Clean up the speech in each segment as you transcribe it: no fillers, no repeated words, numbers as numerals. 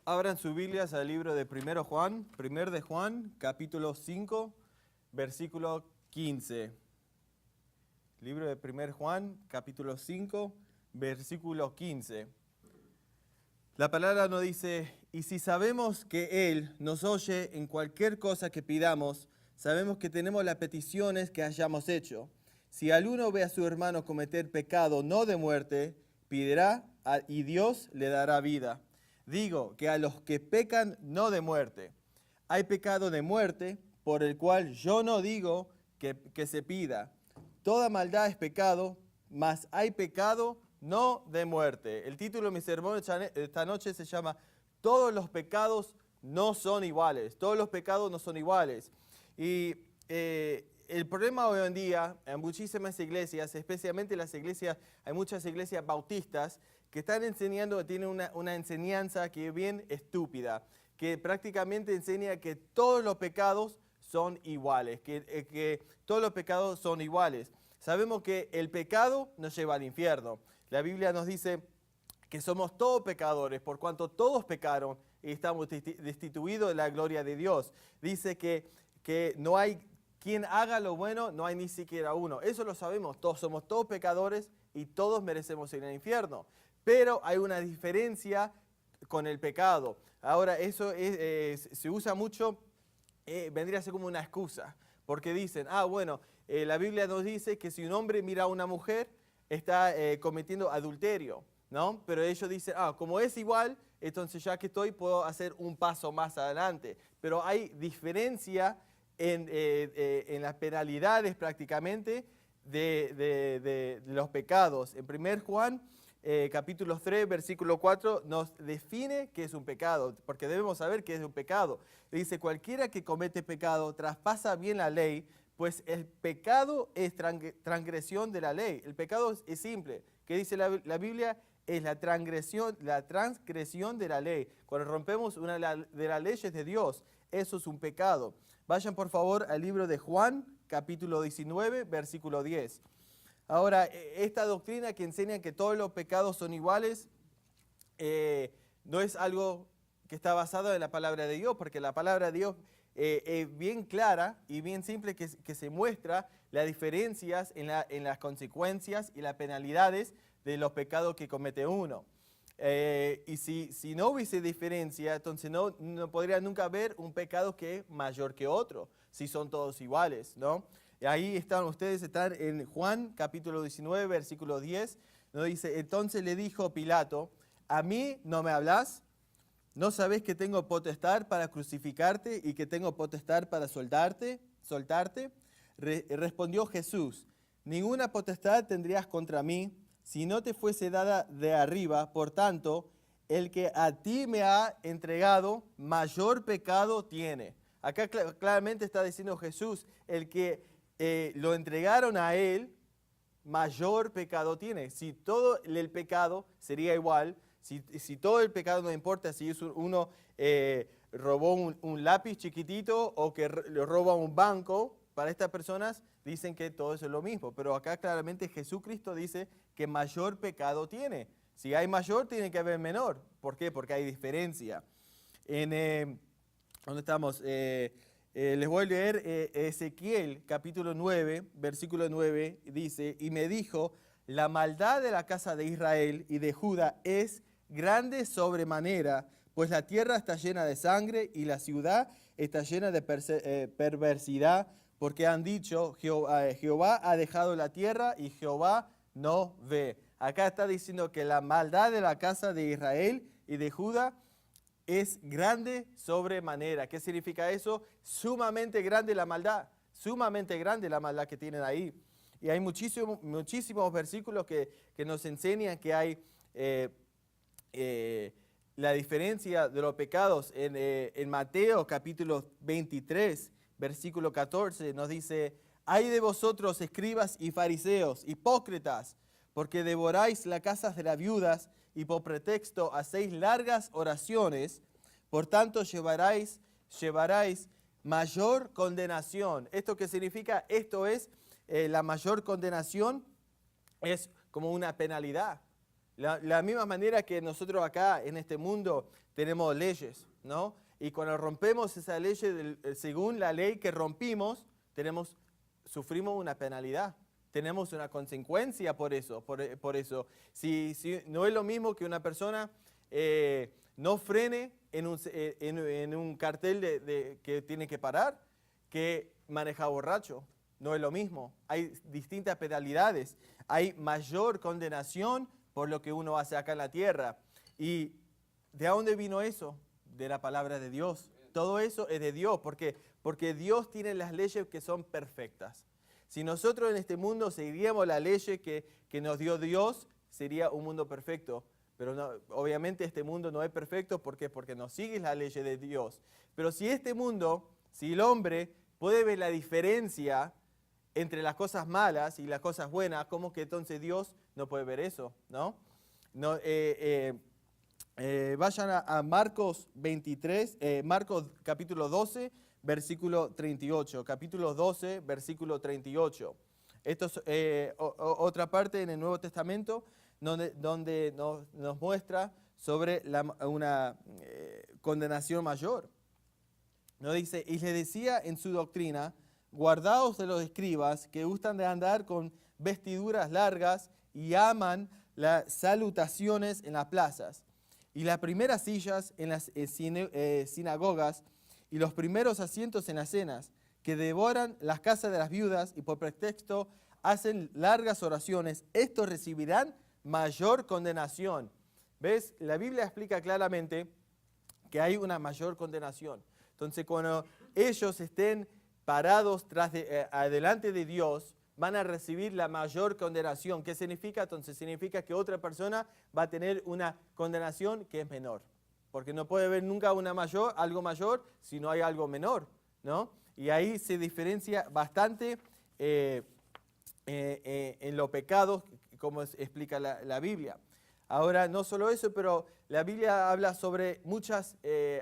Abran sus Biblias al libro de 1 de Juan, capítulo 5, versículo 15. Libro de 1 Juan, capítulo 5, versículo 15. La palabra nos dice, y si sabemos que Él nos oye en cualquier cosa que pidamos, sabemos que tenemos las peticiones que hayamos hecho. Si alguno ve a su hermano cometer pecado no de muerte, pedirá y Dios le dará vida. Digo que a los que pecan no de muerte. Hay pecado de muerte, por el cual yo no digo que se pida. Toda maldad es pecado, mas hay pecado no de muerte. El título de mi sermón esta noche se llama Todos los pecados no son iguales. Todos los pecados no son iguales. Y el problema hoy en día en muchísimas iglesias, especialmente las iglesias, hay muchas iglesias bautistas que están enseñando, tienen una enseñanza que es bien estúpida, que prácticamente enseña que todos los pecados son iguales, que todos los pecados son iguales. Sabemos que el pecado nos lleva al infierno. La Biblia nos dice que somos todos pecadores, por cuanto todos pecaron y estamos destituidos de la gloria de Dios. Dice que no hay quien haga lo bueno, no hay ni siquiera uno. Eso lo sabemos, somos todos pecadores y todos merecemos ir al infierno. Pero hay una diferencia con el pecado. Ahora, eso se usa mucho, vendría a ser como una excusa, porque dicen, la Biblia nos dice que si un hombre mira a una mujer, está cometiendo adulterio, ¿no? Pero ellos dicen, como es igual, entonces ya que estoy, puedo hacer un paso más adelante. Pero hay diferencia en las penalidades prácticamente de los pecados. En 1 Juan, capítulo 3, versículo 4, nos define qué es un pecado, porque debemos saber qué es un pecado. Dice, cualquiera que comete pecado traspasa bien la ley, pues el pecado es transgresión de la ley. El pecado es simple. ¿Qué dice la Biblia? Es la transgresión de la ley. Cuando rompemos una de las leyes de Dios, eso es un pecado. Vayan por favor al libro de Juan, capítulo 19, versículo 10. Ahora, esta doctrina que enseña que todos los pecados son iguales, no es algo que está basado en la palabra de Dios, porque la palabra de Dios es bien clara y bien simple que se muestra las diferencias en las consecuencias y las penalidades de los pecados que comete uno. Y si no hubiese diferencia, entonces no podría nunca haber un pecado que es mayor que otro, si son todos iguales, ¿no? Y ahí están en Juan capítulo 19, versículo 10, nos dice, entonces le dijo Pilato, ¿a mí no me hablas? ¿No sabés que tengo potestad para crucificarte y que tengo potestad para soltarte? Respondió Jesús, ninguna potestad tendrías contra mí, si no te fuese dada de arriba. Por tanto, el que a ti me ha entregado, mayor pecado tiene. Acá claramente está diciendo Jesús, el que lo entregaron a él, mayor pecado tiene. Si todo el pecado sería igual, si todo el pecado no importa, si uno robó un lápiz chiquitito o que le roba un banco, para estas personas dicen que todo eso es lo mismo. Pero acá claramente Jesucristo dice que mayor pecado tiene. Si hay mayor, tiene que haber menor. ¿Por qué? Porque hay diferencia. ¿Dónde estamos? Les voy a leer Ezequiel capítulo 9, versículo 9, dice, y me dijo, la maldad de la casa de Israel y de Judá es grande sobremanera, pues la tierra está llena de sangre y la ciudad está llena de perversidad, porque han dicho, Jehová ha dejado la tierra y Jehová no ve. Acá está diciendo que la maldad de la casa de Israel y de Judá es grande sobremanera. ¿Qué significa eso? Sumamente grande la maldad que tienen ahí. Y hay muchísimos versículos que nos enseñan que hay la diferencia de los pecados. En Mateo capítulo 23, versículo 14, nos dice, ay de vosotros, escribas y fariseos, hipócritas, porque devoráis las casas de las viudas y por pretexto hacéis largas oraciones, por tanto llevaráis mayor condenación. ¿Esto qué significa? Esto es, la mayor condenación es como una penalidad. La misma manera que nosotros acá en este mundo tenemos leyes, ¿no? Y cuando rompemos esa ley, según la ley que rompimos, sufrimos una penalidad. Tenemos una consecuencia por eso. Por eso. Si no es lo mismo que una persona no frene en un cartel que tiene que parar, que manejar borracho. No es lo mismo. Hay distintas penalidades. Hay mayor condenación por lo que uno hace acá en la tierra. ¿Y de dónde vino eso? De la palabra de Dios. Todo eso es de Dios. ¿Por qué? Porque Dios tiene las leyes que son perfectas. Si nosotros en este mundo seguiríamos la ley que nos dio Dios, sería un mundo perfecto. Pero no, obviamente este mundo no es perfecto. ¿Por qué? Porque no sigue la ley de Dios. Pero si este mundo, si el hombre puede ver la diferencia entre las cosas malas y las cosas buenas, ¿cómo que entonces Dios no puede ver eso? ¿No? Vayan a Marcos 23, Marcos capítulo 12, versículo 38. Capítulo 12, versículo 38. Esto es otra parte en el Nuevo Testamento donde nos muestra sobre una condenación mayor. Nos dice, y le decía en su doctrina, guardaos de los escribas que gustan de andar con vestiduras largas y aman las salutaciones en las plazas y las primeras sillas en las sinagogas y los primeros asientos en las cenas, que devoran las casas de las viudas y por pretexto hacen largas oraciones. Estos recibirán mayor condenación. ¿Ves? La Biblia explica claramente que hay una mayor condenación. Entonces, cuando ellos estén parados adelante de Dios, van a recibir la mayor condenación. ¿Qué significa? Entonces significa que otra persona va a tener una condenación que es menor. Porque no puede haber nunca algo mayor si no hay algo menor, ¿no? Y ahí se diferencia bastante en los pecados, como explica la Biblia. Ahora, no solo eso, pero la Biblia habla sobre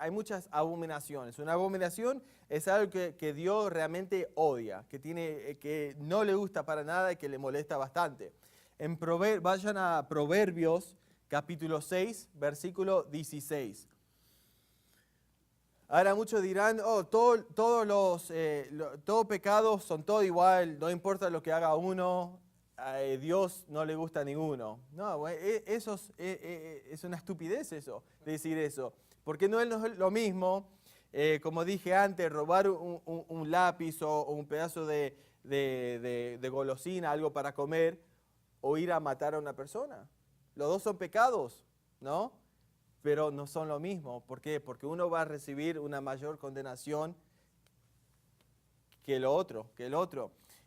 hay muchas abominaciones. Una abominación es algo que Dios realmente odia, que no le gusta para nada y que le molesta bastante. Vayan a Proverbios, capítulo 6, versículo 16. Ahora muchos dirán, todos pecados son todo igual, no importa lo que haga uno, Dios no le gusta a ninguno. No, eso es una estupidez eso, decir eso. Porque no es lo mismo, como dije antes, robar un lápiz o un pedazo de golosina, algo para comer, o ir a matar a una persona. Los dos son pecados, ¿no? Pero no son lo mismo. ¿Por qué? Porque uno va a recibir una mayor condenación que el otro.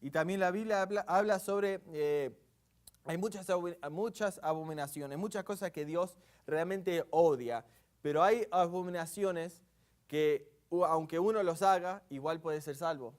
Y también la Biblia habla sobre, hay muchas abominaciones, muchas cosas que Dios realmente odia, pero hay abominaciones que aunque uno los haga, igual puede ser salvo.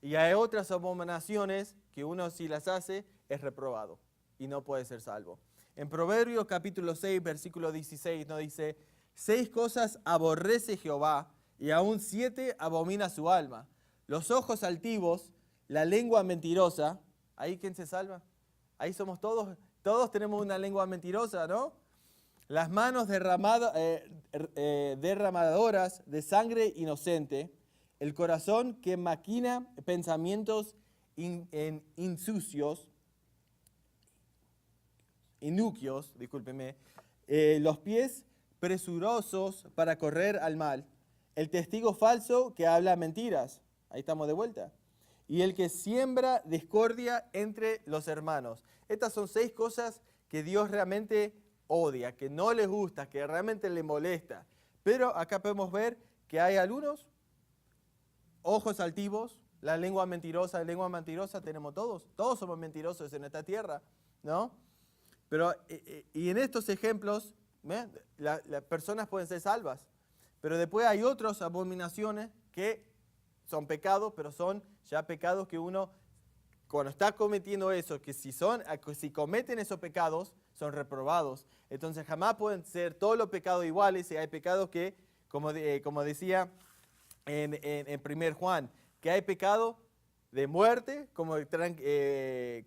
Y hay otras abominaciones que uno si las hace es reprobado y no puede ser salvo. En Proverbios capítulo 6, versículo 16 nos dice, 6 cosas aborrece Jehová y aún 7 abomina su alma. Los ojos altivos, la lengua mentirosa. ¿Ahí quién se salva? Ahí somos todos tenemos una lengua mentirosa, ¿no? Las manos derramadoras de sangre inocente, el corazón que maquina pensamientos insucios, inicuos, discúlpeme, los pies presurosos para correr al mal, el testigo falso que habla mentiras, ahí estamos de vuelta, y el que siembra discordia entre los hermanos. Estas son 6 cosas que Dios realmente odia, que no les gusta, que realmente le molesta. Pero acá podemos ver que hay algunos ojos altivos, la lengua mentirosa tenemos todos somos mentirosos en esta tierra, ¿no? Pero, y en estos ejemplos, las personas pueden ser salvas, pero después hay otras abominaciones que son pecados, pero son ya pecados que uno, cuando está cometiendo eso, que si cometen esos pecados, son reprobados. Entonces jamás pueden ser todos los pecados iguales, y hay pecados que, como decía en 1 Juan, que hay pecado de muerte, como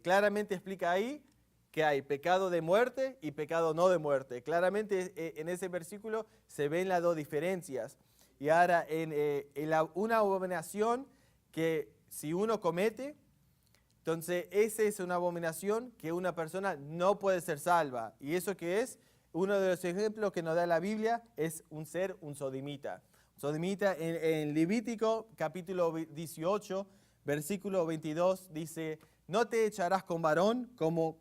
claramente explica ahí, que hay pecado de muerte y pecado no de muerte. Claramente en ese versículo se ven las dos diferencias. Y ahora una abominación que si uno comete, entonces esa es una abominación que una persona no puede ser salva. Y eso que es, uno de los ejemplos que nos da la Biblia es un sodomita. Sodomita en Levítico capítulo 18, versículo 22 dice: no te echarás con varón como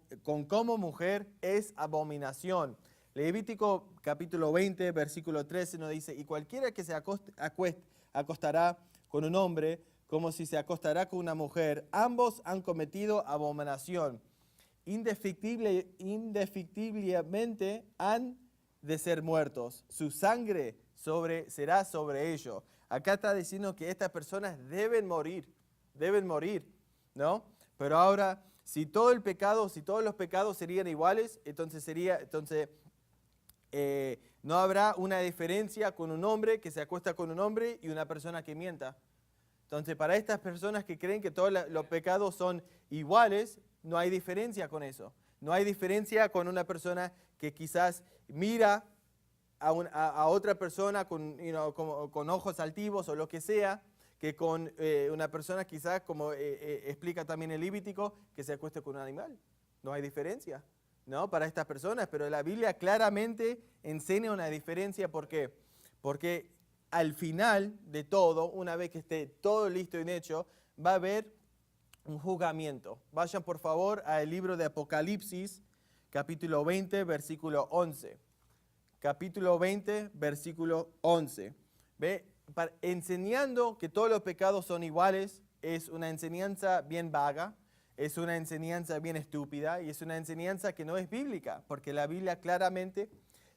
mujer, es abominación. Levítico capítulo 20, versículo 13 nos dice: y cualquiera que se acostará con un hombre como si se acostará con una mujer, ambos han cometido abominación. Indefectiblemente han de ser muertos. Su sangre será sobre ellos. Acá está diciendo que estas personas deben morir, ¿no? Pero ahora, si todos los pecados serían iguales, entonces no habrá una diferencia con un hombre que se acuesta con un hombre y una persona que mienta. Entonces, para estas personas que creen que todos los pecados son iguales, no hay diferencia con eso. No hay diferencia con una persona que quizás mira a otra persona con ojos altivos o lo que sea, que con una persona quizás, como explica también el Levítico, que se acueste con un animal. No hay diferencia, ¿no? Para estas personas, pero la Biblia claramente enseña una diferencia. ¿Por qué? Porque al final de todo, una vez que esté todo listo y hecho, va a haber un juzgamiento. Vayan por favor al libro de Apocalipsis, capítulo 20, versículo 11. Capítulo 20, versículo 11. ¿Ve? Enseñando que todos los pecados son iguales es una enseñanza bien vaga, es una enseñanza bien estúpida y es una enseñanza que no es bíblica, porque la Biblia claramente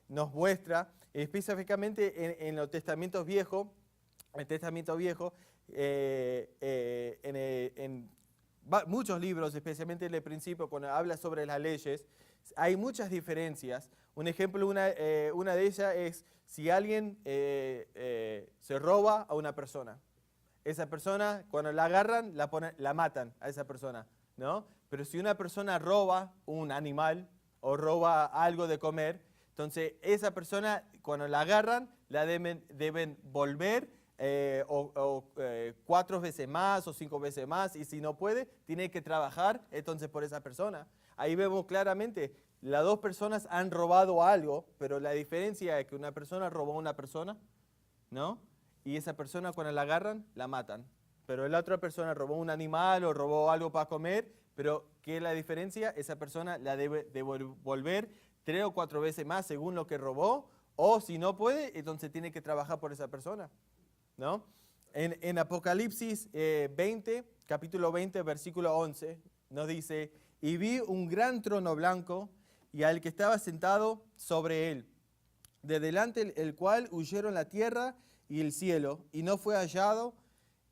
nos muestra, específicamente en los Testamentos Viejos, en muchos libros, especialmente en el principio, cuando habla sobre las leyes, hay muchas diferencias. Un ejemplo, una de ellas es si alguien se roba a una persona. Esa persona, cuando la agarran, la matan a esa persona, ¿no? Pero si una persona roba un animal o roba algo de comer, entonces esa persona, cuando la agarran, la deben volver 4 veces más o 5 veces más, y si no puede, tiene que trabajar entonces por esa persona. Ahí vemos claramente, las dos personas han robado algo, pero la diferencia es que una persona robó a una persona, ¿no? Y esa persona cuando la agarran, la matan. Pero la otra persona robó un animal o robó algo para comer, pero ¿qué es la diferencia? Esa persona la debe devolver 3 o 4 veces más según lo que robó, o si no puede, entonces tiene que trabajar por esa persona, ¿no? En Apocalipsis 20, capítulo 20, versículo 11, nos dice: y vi un gran trono blanco y al que estaba sentado sobre él, de delante el cual huyeron la tierra y el cielo, y no fue hallado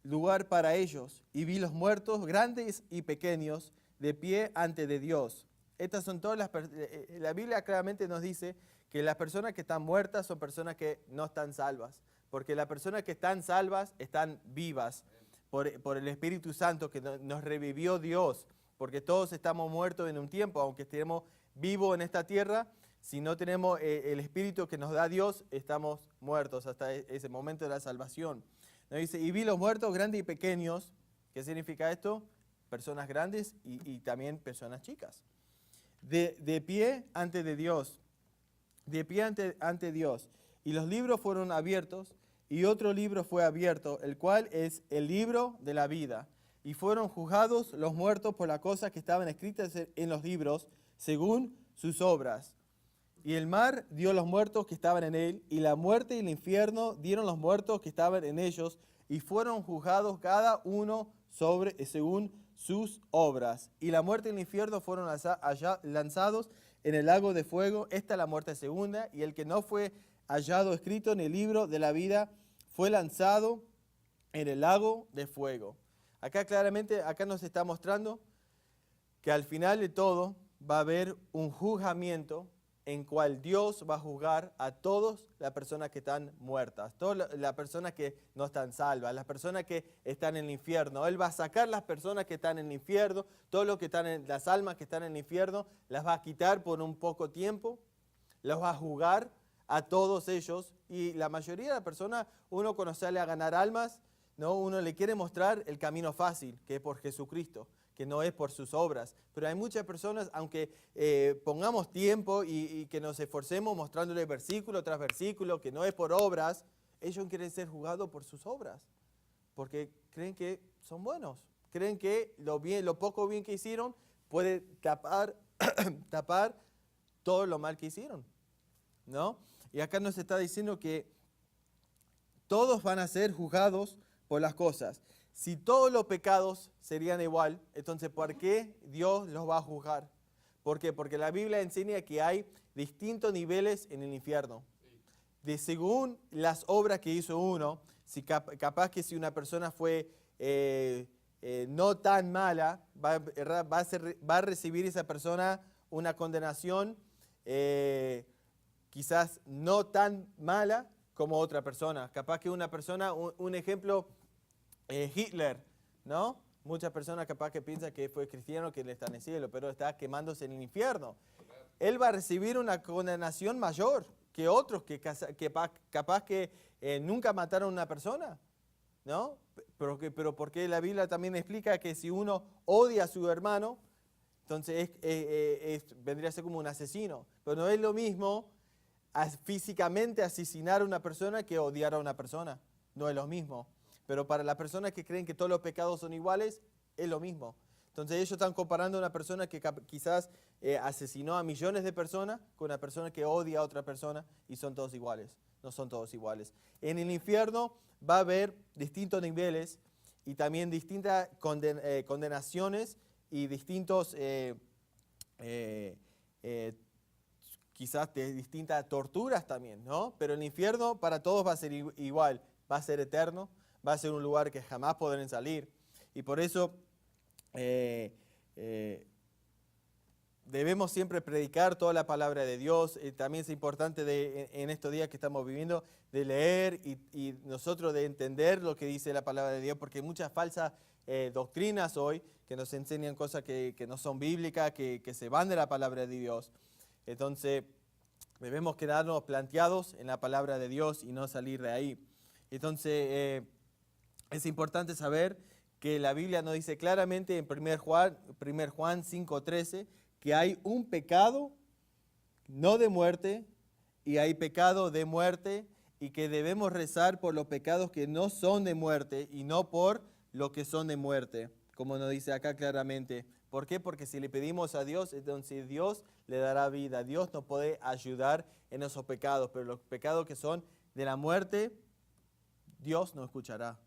lugar para ellos. Y vi los muertos, grandes y pequeños, de pie ante de Dios. Estas son todas la Biblia claramente nos dice que las personas que están muertas son personas que no están salvas, porque las personas que están salvas están vivas por el Espíritu Santo que nos revivió Dios, porque todos estamos muertos en un tiempo, aunque estemos vivos en esta tierra. Si no tenemos el Espíritu que nos da Dios, estamos muertos hasta ese momento de la salvación. Nos dice: y vi los muertos grandes y pequeños. ¿Qué significa esto? Personas grandes y también personas chicas. De pie ante de Dios. De pie ante Dios. Y los libros fueron abiertos, y otro libro fue abierto, el cual es el libro de la vida. Y fueron juzgados los muertos por las cosas que estaban escritas en los libros, según sus obras. Y el mar dio los muertos que estaban en él, y la muerte y el infierno dieron los muertos que estaban en ellos, y fueron juzgados cada uno según sus obras. Y la muerte y el infierno fueron lanzados en el lago de fuego. Esta es la muerte segunda, y el que no fue hallado escrito en el libro de la vida fue lanzado en el lago de fuego. Acá claramente, acá nos está mostrando que al final de todo va a haber un juzgamiento en cual Dios va a juzgar a todas las personas que están muertas, todas las personas que no están salvas, las personas que están en el infierno. Él va a sacar las personas que están en el infierno, todo lo que están las almas que están en el infierno, las va a quitar por un poco tiempo, las va a juzgar a todos ellos. Y la mayoría de las personas, uno cuando sale a ganar almas, ¿no? Uno le quiere mostrar el camino fácil, que es por Jesucristo, que no es por sus obras. Pero hay muchas personas, aunque pongamos tiempo y que nos esforcemos mostrándole versículo tras versículo, que no es por obras, ellos quieren ser juzgados por sus obras, porque creen que son buenos, creen que lo poco bien que hicieron puede tapar todo lo mal que hicieron, ¿no? Y acá nos está diciendo que todos van a ser juzgados por las cosas. Si todos los pecados serían igual, entonces ¿por qué Dios los va a juzgar? ¿Por qué? Porque la Biblia enseña que hay distintos niveles en el infierno. Según las obras que hizo uno, capaz que si una persona fue no tan mala, va a recibir esa persona una condenación quizás no tan mala como otra persona. Capaz que una persona, un ejemplo, Hitler, ¿no? Muchas personas capaz que piensan que fue cristiano, que él está en el cielo, pero está quemándose en el infierno. Él va a recibir una condenación mayor que otros que capaz que nunca mataron a una persona, ¿no? Pero porque la Biblia también explica que si uno odia a su hermano, entonces vendría a ser como un asesino. Pero no es lo mismo físicamente asesinar a una persona que odiar a una persona. No es lo mismo. Pero para las personas que creen que todos los pecados son iguales, es lo mismo. Entonces ellos están comparando a una persona que quizás asesinó a millones de personas con una persona que odia a otra persona y son todos iguales. No son todos iguales. En el infierno va a haber distintos niveles y también distintas condenaciones y distintos, quizás de distintas torturas también, ¿no? Pero el infierno para todos va a ser igual, va a ser eterno. Va a ser un lugar que jamás podrán salir. Y por eso debemos siempre predicar toda la palabra de Dios. También es importante en estos días que estamos viviendo de leer y nosotros de entender lo que dice la palabra de Dios, porque hay muchas falsas doctrinas hoy que nos enseñan cosas que no son bíblicas, que se van de la palabra de Dios. Entonces debemos quedarnos planteados en la palabra de Dios y no salir de ahí. Entonces es importante saber que la Biblia nos dice claramente en 1 Juan 5:13 que hay un pecado no de muerte y hay pecado de muerte y que debemos rezar por los pecados que no son de muerte y no por los que son de muerte, como nos dice acá claramente. ¿Por qué? Porque si le pedimos a Dios, entonces Dios le dará vida. Dios nos puede ayudar en esos pecados, pero los pecados que son de la muerte, Dios nos escuchará.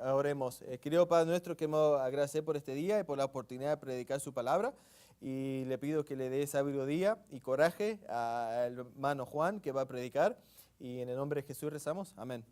Oremos. Querido Padre nuestro, queremos agradecer por este día y por la oportunidad de predicar su palabra. Y le pido que le dé sabiduría y coraje al hermano Juan que va a predicar. Y en el nombre de Jesús rezamos. Amén.